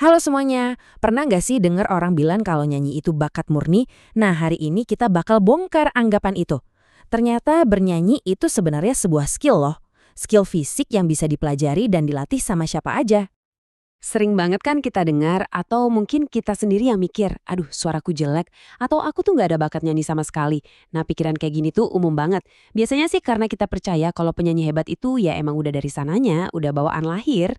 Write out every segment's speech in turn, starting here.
Halo semuanya, pernah nggak sih dengar orang bilang kalau nyanyi itu bakat murni? Nah, hari ini kita bakal bongkar anggapan itu. Ternyata bernyanyi itu sebenarnya sebuah skill loh. Skill fisik yang bisa dipelajari dan dilatih sama siapa aja. Sering banget kan kita dengar, atau mungkin kita sendiri yang mikir, aduh suaraku jelek, atau aku tuh nggak ada bakat nyanyi sama sekali. Nah pikiran kayak gini tuh umum banget. Biasanya sih karena kita percaya kalau penyanyi hebat itu ya emang udah dari sananya, udah bawaan lahir.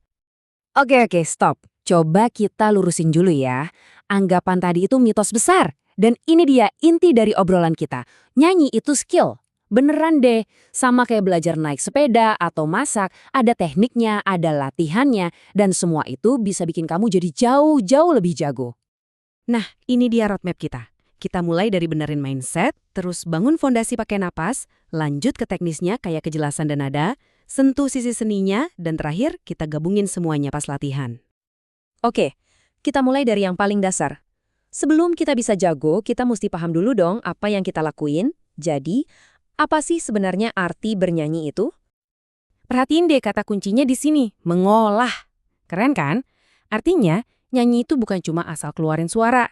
Oke, stop. Coba kita lurusin dulu ya. Anggapan tadi itu mitos besar. Dan ini dia inti dari obrolan kita. Nyanyi itu skill. Beneran deh, sama kayak belajar naik sepeda atau masak, ada tekniknya, ada latihannya, dan semua itu bisa bikin kamu jadi jauh-jauh lebih jago. Nah, ini dia roadmap kita. Kita mulai dari benerin mindset, terus bangun fondasi pakai napas, lanjut ke teknisnya kayak kejelasan dan nada, sentuh sisi seninya, dan terakhir kita gabungin semuanya pas latihan. Oke, kita mulai dari yang paling dasar. Sebelum kita bisa jago, kita mesti paham dulu dong apa yang kita lakuin. Jadi, apa sih sebenarnya arti bernyanyi itu? Perhatiin deh kata kuncinya di sini, mengolah. Keren kan? Artinya, nyanyi itu bukan cuma asal keluarin suara.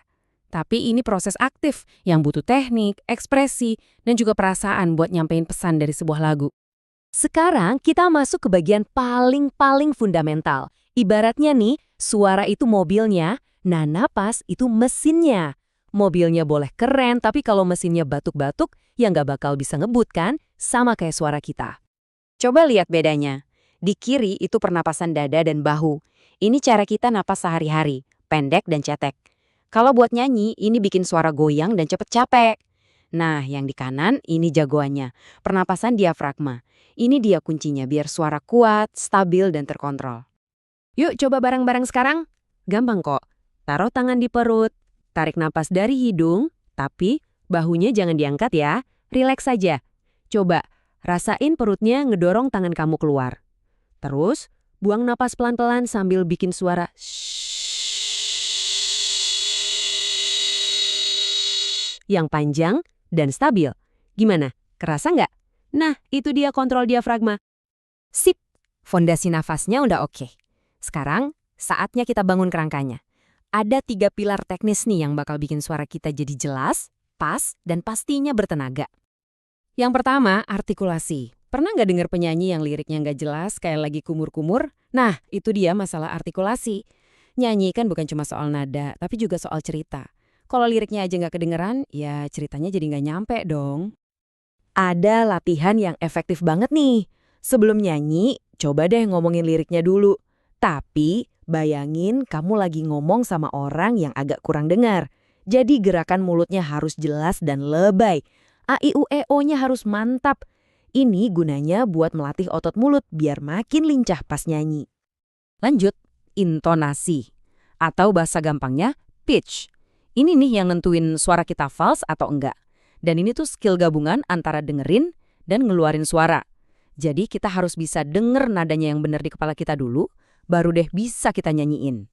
Tapi ini proses aktif yang butuh teknik, ekspresi, dan juga perasaan buat nyampein pesan dari sebuah lagu. Sekarang kita masuk ke bagian paling fundamental. Ibaratnya nih, suara itu mobilnya, nah napas itu mesinnya. Mobilnya boleh keren, tapi kalau mesinnya batuk-batuk, ya nggak bakal bisa ngebut kan? Sama kayak suara kita. Coba lihat bedanya. Di kiri itu pernapasan dada dan bahu. Ini cara kita napas sehari-hari, pendek dan cetek. Kalau buat nyanyi, ini bikin suara goyang dan cepet capek. Nah, yang di kanan ini jagoannya, pernapasan diafragma. Ini dia kuncinya biar suara kuat, stabil, dan terkontrol. Yuk coba bareng-bareng sekarang. Gampang kok. Taruh tangan di perut, tarik napas dari hidung, tapi bahunya jangan diangkat ya. Rileks saja. Coba, rasain perutnya ngedorong tangan kamu keluar. Terus, buang napas pelan-pelan sambil bikin suara yang panjang dan stabil. Gimana? Kerasa nggak? Nah, itu dia kontrol diafragma. Sip, fondasi nafasnya udah oke. Sekarang, saatnya kita bangun kerangkanya. Ada 3 pilar teknis nih yang bakal bikin suara kita jadi jelas, pas, dan pastinya bertenaga. Yang pertama, artikulasi. Pernah nggak dengar penyanyi yang liriknya nggak jelas, kayak lagi kumur-kumur? Nah, itu dia masalah artikulasi. Nyanyi kan bukan cuma soal nada, tapi juga soal cerita. Kalau liriknya aja nggak kedengeran, ya ceritanya jadi nggak nyampe dong. Ada latihan yang efektif banget nih. Sebelum nyanyi, coba deh ngomongin liriknya dulu. Tapi, bayangin kamu lagi ngomong sama orang yang agak kurang dengar. Jadi gerakan mulutnya harus jelas dan lebay. A, I, U, E, O-nya harus mantap. Ini gunanya buat melatih otot mulut biar makin lincah pas nyanyi. Lanjut, intonasi. Atau bahasa gampangnya, pitch. Ini nih yang nentuin suara kita false atau enggak. Dan ini tuh skill gabungan antara dengerin dan ngeluarin suara. Jadi kita harus bisa denger nadanya yang bener di kepala kita dulu, baru deh bisa kita nyanyiin.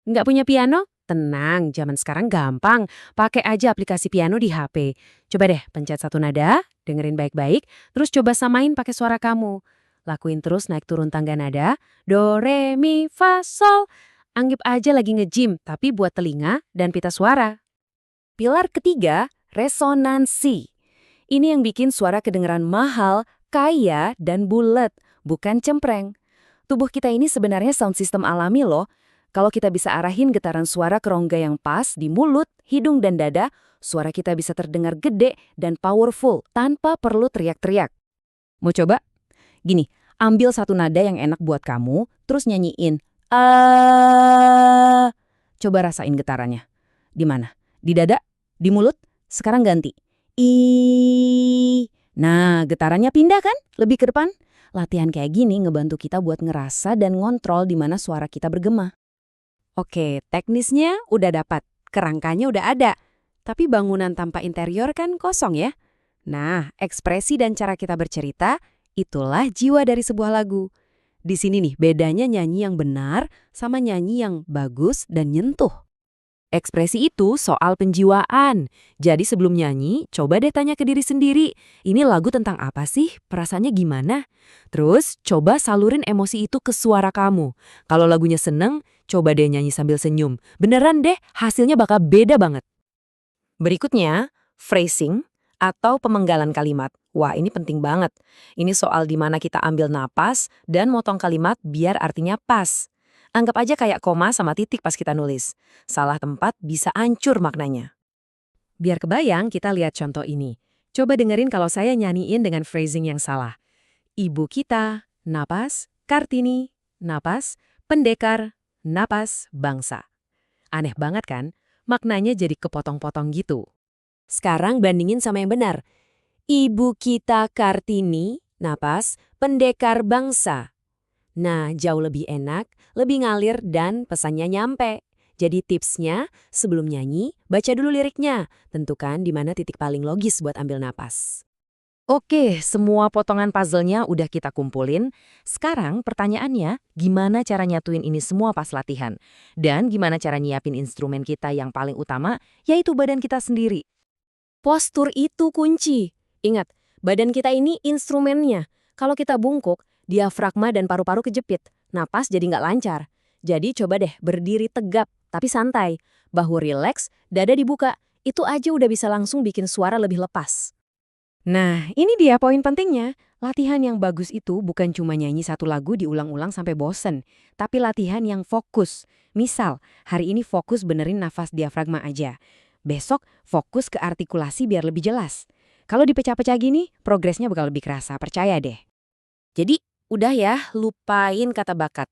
Nggak punya piano? Tenang, zaman sekarang gampang. Pakai aja aplikasi piano di HP. Coba deh pencet satu nada, dengerin baik-baik, terus coba samain pakai suara kamu. Lakuin terus naik turun tangga nada, do, re, mi, fa, sol. Anggap aja lagi nge-gym, tapi buat telinga dan pita suara. Pilar ketiga, resonansi. Ini yang bikin suara kedengeran mahal, kaya, dan bulat, bukan cempreng. Tubuh kita ini sebenarnya sound system alami loh. Kalau kita bisa arahin getaran suara ke rongga yang pas di mulut, hidung, dan dada, suara kita bisa terdengar gede dan powerful tanpa perlu teriak-teriak. Mau coba? Gini, ambil satu nada yang enak buat kamu, terus nyanyiin. Coba rasain getarannya. Di mana? Di dada? Di mulut? Sekarang ganti. Nah, getarannya pindah kan? Lebih ke depan. Latihan kayak gini ngebantu kita buat ngerasa dan ngontrol di mana suara kita bergema. Oke, teknisnya udah dapat. Kerangkanya udah ada. Tapi bangunan tanpa interior kan kosong ya? Nah, ekspresi dan cara kita bercerita, itulah jiwa dari sebuah lagu. Di sini nih bedanya nyanyi yang benar sama nyanyi yang bagus dan nyentuh. Ekspresi itu soal penjiwaan. Jadi sebelum nyanyi, coba deh tanya ke diri sendiri. Ini lagu tentang apa sih? Perasaannya gimana? Terus coba salurin emosi itu ke suara kamu. Kalau lagunya seneng, Coba deh nyanyi sambil senyum. Beneran deh, hasilnya bakal beda banget. Berikutnya, phrasing atau pemenggalan kalimat. Wah, ini penting banget. Ini soal di mana kita ambil napas dan motong kalimat biar artinya pas. Anggap aja kayak koma sama titik pas kita nulis. Salah tempat bisa hancur maknanya. Biar kebayang, kita lihat contoh ini. Coba dengerin kalau saya nyanyiin dengan phrasing yang salah. Ibu kita, napas, Kartini, napas, pendekar, napas, bangsa. Aneh banget kan? Maknanya jadi kepotong-potong gitu. Sekarang bandingin sama yang benar. Ibu kita Kartini, napas, pendekar bangsa. Nah, jauh lebih enak, lebih ngalir dan pesannya nyampe. Jadi tipsnya, sebelum nyanyi, baca dulu liriknya. Tentukan di mana titik paling logis buat ambil napas. Oke, semua potongan puzzle-nya udah kita kumpulin. Sekarang pertanyaannya, gimana cara nyatuin ini semua pas latihan? Dan gimana cara nyiapin instrumen kita yang paling utama, yaitu badan kita sendiri? Postur itu kunci. Ingat, badan kita ini instrumennya. Kalau kita bungkuk, diafragma dan paru-paru kejepit. Napas jadi nggak lancar. Jadi coba deh berdiri tegap, tapi santai. Bahu rileks, dada dibuka. Itu aja udah bisa langsung bikin suara lebih lepas. Nah, ini dia poin pentingnya. Latihan yang bagus itu bukan cuma nyanyi satu lagu diulang-ulang sampai bosen, tapi latihan yang fokus. Misal, hari ini fokus benerin nafas diafragma aja. Besok fokus ke artikulasi biar lebih jelas. Kalau dipecah-pecah gini, progresnya bakal lebih kerasa, percaya deh. Jadi, udah ya, lupain kata bakat.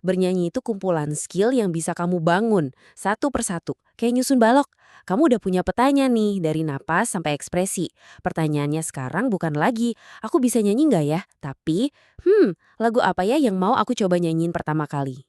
Bernyanyi itu kumpulan skill yang bisa kamu bangun, satu persatu. Kayak nyusun balok. Kamu udah punya petanya nih, dari napas sampai ekspresi. Pertanyaannya sekarang bukan lagi, aku bisa nyanyi nggak ya? Tapi, lagu apa ya yang mau aku coba nyanyiin pertama kali?